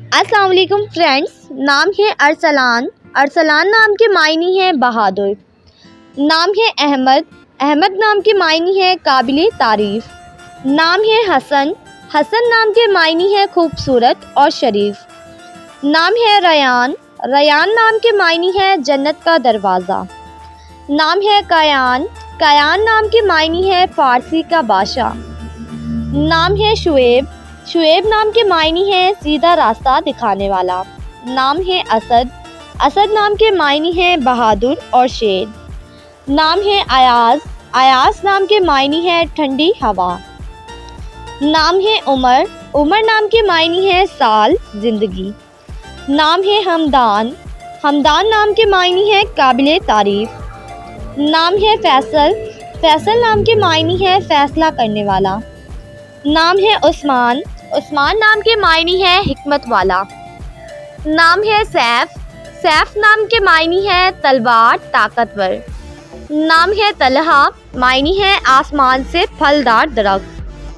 अस्सलाम वालेकुम फ्रेंड्स। नाम है अरसलान। अरसलान नाम के मायने हैं बहादुर। नाम है अहमद। अहमद नाम के मायने हैं काबिले तारीफ। नाम है हसन। हसन नाम के मायने हैं खूबसूरत और शरीफ। नाम है रयान। रयान नाम के मायने हैं जन्नत का दरवाज़ा। नाम है कयान। कयान नाम के मायने हैं फ़ारसी का बादशाह। नाम है शुएब। शुएब नाम के मायने हैं सीधा रास्ता दिखाने वाला। नाम है असद। असद नाम के मायने हैं बहादुर और शेर। नाम है अयाज। अयाज नाम के मायने हैं ठंडी हवा। नाम है उमर। उमर नाम के मायने हैं साल, ज़िंदगी। नाम है हमदान। हमदान नाम के मायने हैं काबिले तारीफ। नाम है फैसल। फैसल नाम के मायने हैं फ़ैसला करने वाला। नाम है उस्मान। उस्मान नाम के मायने हैं हिकमत वाला। नाम है सैफ। सैफ नाम के मायने हैं तलवार, ताकतवर। नाम है तलहा। मायने हैं आसमान से फलदार दरख्त।